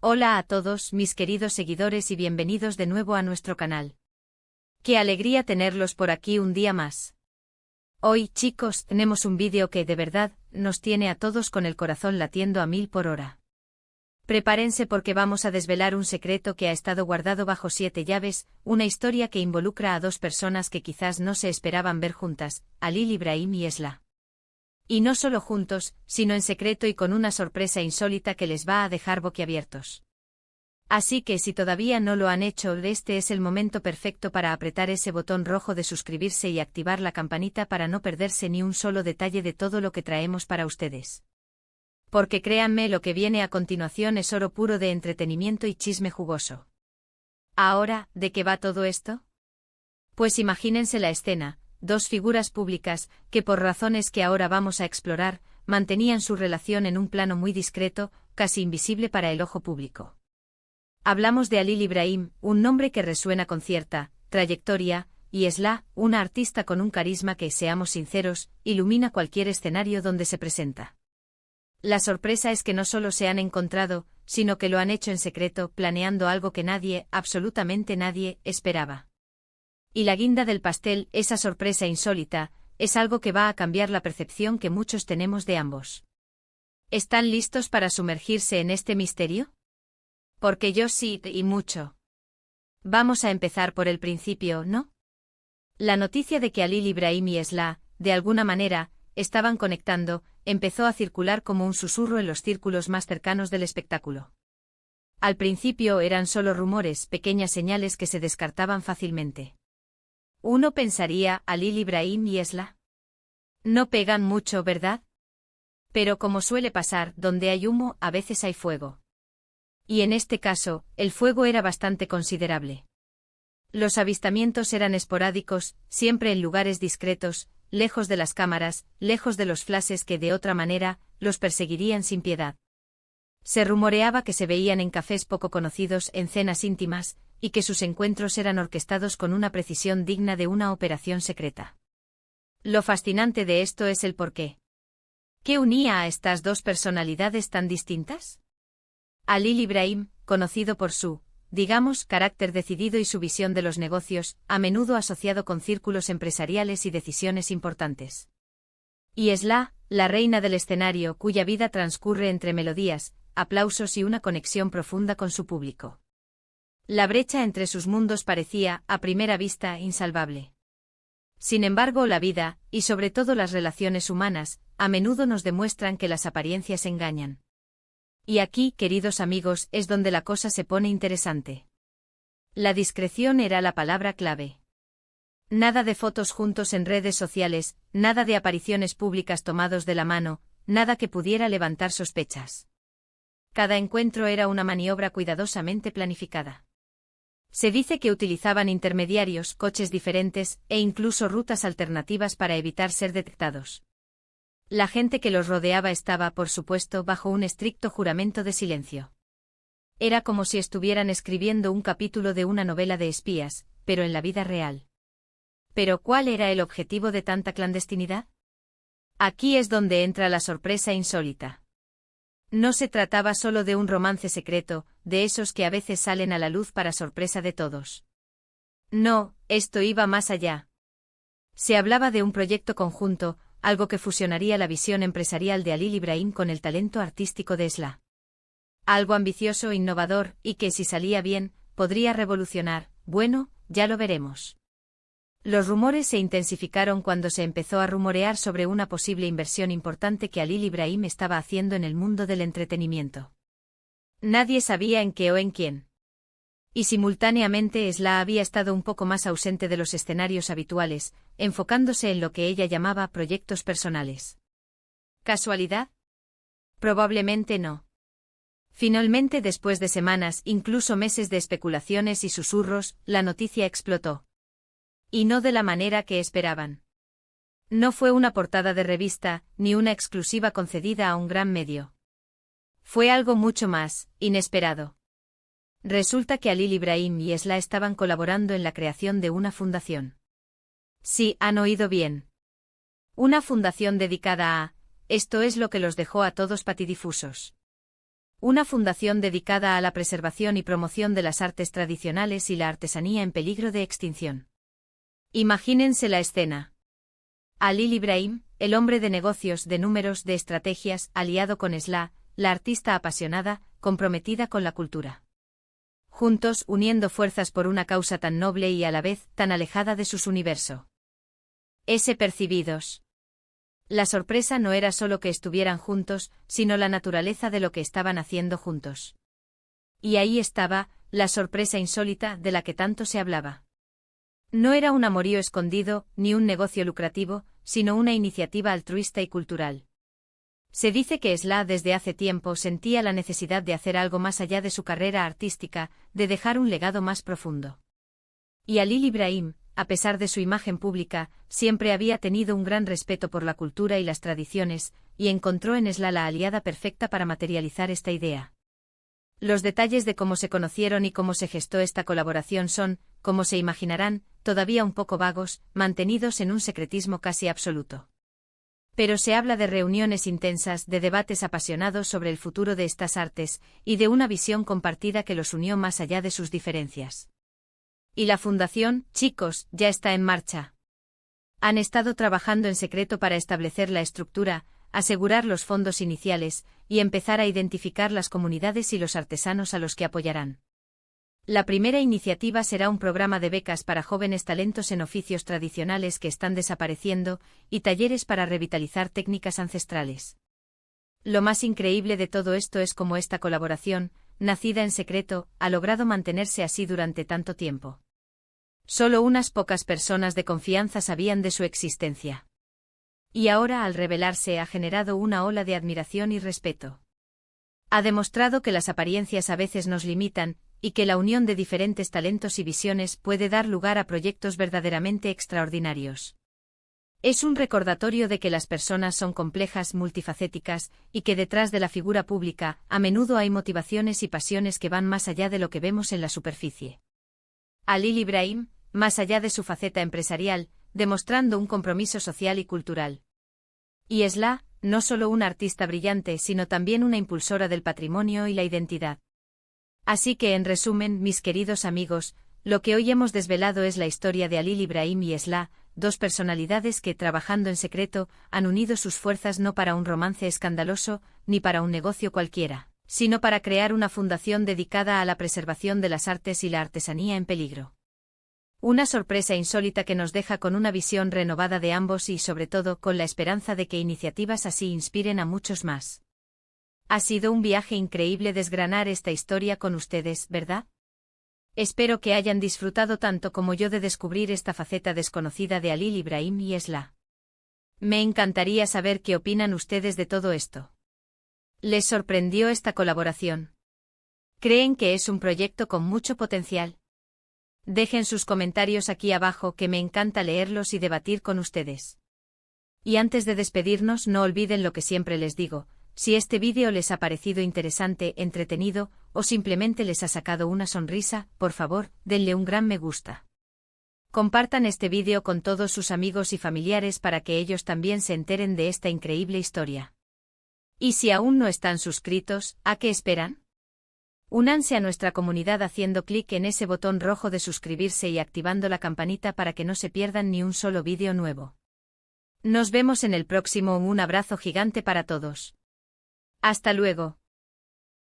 Hola a todos mis queridos seguidores y bienvenidos de nuevo a nuestro canal. Qué alegría tenerlos por aquí un día más. Hoy, chicos, tenemos un vídeo que de verdad nos tiene a todos con el corazón latiendo a 1000 por hora. Prepárense porque vamos a desvelar un secreto que ha estado guardado bajo 7 llaves, una historia que involucra a dos personas que quizás no se esperaban ver juntas, Halil Ibrahim y Esla. Y no solo juntos, sino en secreto y con una sorpresa insólita que les va a dejar boquiabiertos. Así que si todavía no lo han hecho, este es el momento perfecto para apretar ese botón rojo de suscribirse y activar la campanita para no perderse ni un solo detalle de todo lo que traemos para ustedes. Porque créanme, lo que viene a continuación es oro puro de entretenimiento y chisme jugoso. Ahora, ¿de qué va todo esto? Pues imagínense la escena. Dos figuras públicas, que por razones que ahora vamos a explorar, mantenían su relación en un plano muy discreto, casi invisible para el ojo público. Hablamos de Halil Ibrahim, un nombre que resuena con cierta trayectoria, y Esla, una artista con un carisma que, seamos sinceros, ilumina cualquier escenario donde se presenta. La sorpresa es que no solo se han encontrado, sino que lo han hecho en secreto, planeando algo que nadie, absolutamente nadie, esperaba. Y la guinda del pastel, esa sorpresa insólita, es algo que va a cambiar la percepción que muchos tenemos de ambos. ¿Están listos para sumergirse en este misterio? Porque yo sí, y mucho. Vamos a empezar por el principio, ¿no? La noticia de que Halil Ibrahim y Esla, de alguna manera, estaban conectando, empezó a circular como un susurro en los círculos más cercanos del espectáculo. Al principio eran solo rumores, pequeñas señales que se descartaban fácilmente. Uno pensaría, Halil Ibrahim y Esla. No pegan mucho, ¿verdad? Pero como suele pasar, donde hay humo, a veces hay fuego. Y en este caso, el fuego era bastante considerable. Los avistamientos eran esporádicos, siempre en lugares discretos, lejos de las cámaras, lejos de los flashes que de otra manera, los perseguirían sin piedad. Se rumoreaba que se veían en cafés poco conocidos, en cenas íntimas, y que sus encuentros eran orquestados con una precisión digna de una operación secreta. Lo fascinante de esto es el porqué. ¿Qué unía a estas dos personalidades tan distintas? Halil Ibrahim, conocido por su, digamos, carácter decidido y su visión de los negocios, a menudo asociado con círculos empresariales y decisiones importantes. Y Esla, la reina del escenario, cuya vida transcurre entre melodías, aplausos y una conexión profunda con su público. La brecha entre sus mundos parecía, a primera vista, insalvable. Sin embargo, la vida, y sobre todo las relaciones humanas, a menudo nos demuestran que las apariencias engañan. Y aquí, queridos amigos, es donde la cosa se pone interesante. La discreción era la palabra clave. Nada de fotos juntos en redes sociales, nada de apariciones públicas tomados de la mano, nada que pudiera levantar sospechas. Cada encuentro era una maniobra cuidadosamente planificada. Se dice que utilizaban intermediarios, coches diferentes, e incluso rutas alternativas para evitar ser detectados. La gente que los rodeaba estaba, por supuesto, bajo un estricto juramento de silencio. Era como si estuvieran escribiendo un capítulo de una novela de espías, pero en la vida real. ¿Pero cuál era el objetivo de tanta clandestinidad? Aquí es donde entra la sorpresa insólita. No se trataba solo de un romance secreto, de esos que a veces salen a la luz para sorpresa de todos. No, esto iba más allá. Se hablaba de un proyecto conjunto, algo que fusionaría la visión empresarial de Halil Ibrahim con el talento artístico de Esla. Algo ambicioso, innovador, y que si salía bien, podría revolucionar, bueno, ya lo veremos. Los rumores se intensificaron cuando se empezó a rumorear sobre una posible inversión importante que Halil Ibrahim estaba haciendo en el mundo del entretenimiento. Nadie sabía en qué o en quién. Y simultáneamente Esla había estado un poco más ausente de los escenarios habituales, enfocándose en lo que ella llamaba proyectos personales. ¿Casualidad? Probablemente no. Finalmente, después de semanas, incluso meses de especulaciones y susurros, la noticia explotó. Y no de la manera que esperaban. No fue una portada de revista, ni una exclusiva concedida a un gran medio. Fue algo mucho más inesperado. Resulta que Halil Ibrahim y Esla estaban colaborando en la creación de una fundación. Sí, han oído bien. Una fundación dedicada a, esto es lo que los dejó a todos patidifusos. Una fundación dedicada a la preservación y promoción de las artes tradicionales y la artesanía en peligro de extinción. Imagínense la escena. Halil İbrahim, el hombre de negocios, de números, de estrategias, aliado con Esla, la artista apasionada, comprometida con la cultura. Juntos, uniendo fuerzas por una causa tan noble y a la vez tan alejada de sus universo. Percibidos. La sorpresa no era solo que estuvieran juntos, sino la naturaleza de lo que estaban haciendo juntos. Y ahí estaba, la sorpresa insólita de la que tanto se hablaba. No era un amorío escondido, ni un negocio lucrativo, sino una iniciativa altruista y cultural. Se dice que Esla desde hace tiempo sentía la necesidad de hacer algo más allá de su carrera artística, de dejar un legado más profundo. Y Halil İbrahim, a pesar de su imagen pública, siempre había tenido un gran respeto por la cultura y las tradiciones, y encontró en Esla la aliada perfecta para materializar esta idea. Los detalles de cómo se conocieron y cómo se gestó esta colaboración son, como se imaginarán, todavía un poco vagos, mantenidos en un secretismo casi absoluto. Pero se habla de reuniones intensas, de debates apasionados sobre el futuro de estas artes, y de una visión compartida que los unió más allá de sus diferencias. Y la fundación, chicos, ya está en marcha. Han estado trabajando en secreto para establecer la estructura, asegurar los fondos iniciales, y empezar a identificar las comunidades y los artesanos a los que apoyarán. La primera iniciativa será un programa de becas para jóvenes talentos en oficios tradicionales que están desapareciendo, y talleres para revitalizar técnicas ancestrales. Lo más increíble de todo esto es cómo esta colaboración, nacida en secreto, ha logrado mantenerse así durante tanto tiempo. Solo unas pocas personas de confianza sabían de su existencia. Y ahora, al revelarse, ha generado una ola de admiración y respeto. Ha demostrado que las apariencias a veces nos limitan, y que la unión de diferentes talentos y visiones puede dar lugar a proyectos verdaderamente extraordinarios. Es un recordatorio de que las personas son complejas, multifacéticas, y que detrás de la figura pública, a menudo hay motivaciones y pasiones que van más allá de lo que vemos en la superficie. Halil İbrahim, más allá de su faceta empresarial, demostrando un compromiso social y cultural. Y Esla, no solo una artista brillante, sino también una impulsora del patrimonio y la identidad. Así que, en resumen, mis queridos amigos, lo que hoy hemos desvelado es la historia de Halil İbrahim y Esla, dos personalidades que, trabajando en secreto, han unido sus fuerzas no para un romance escandaloso, ni para un negocio cualquiera, sino para crear una fundación dedicada a la preservación de las artes y la artesanía en peligro. Una sorpresa insólita que nos deja con una visión renovada de ambos y, sobre todo, con la esperanza de que iniciativas así inspiren a muchos más. Ha sido un viaje increíble desgranar esta historia con ustedes, ¿verdad? Espero que hayan disfrutado tanto como yo de descubrir esta faceta desconocida de Halil İbrahim y Esla. Me encantaría saber qué opinan ustedes de todo esto. ¿Les sorprendió esta colaboración? ¿Creen que es un proyecto con mucho potencial? Dejen sus comentarios aquí abajo, que me encanta leerlos y debatir con ustedes. Y antes de despedirnos, no olviden lo que siempre les digo: si este vídeo les ha parecido interesante, entretenido, o simplemente les ha sacado una sonrisa, por favor, denle un gran me gusta. Compartan este vídeo con todos sus amigos y familiares para que ellos también se enteren de esta increíble historia. Y si aún no están suscritos, ¿a qué esperan? Únanse a nuestra comunidad haciendo clic en ese botón rojo de suscribirse y activando la campanita para que no se pierdan ni un solo vídeo nuevo. Nos vemos en el próximo. Un abrazo gigante para todos. Hasta luego.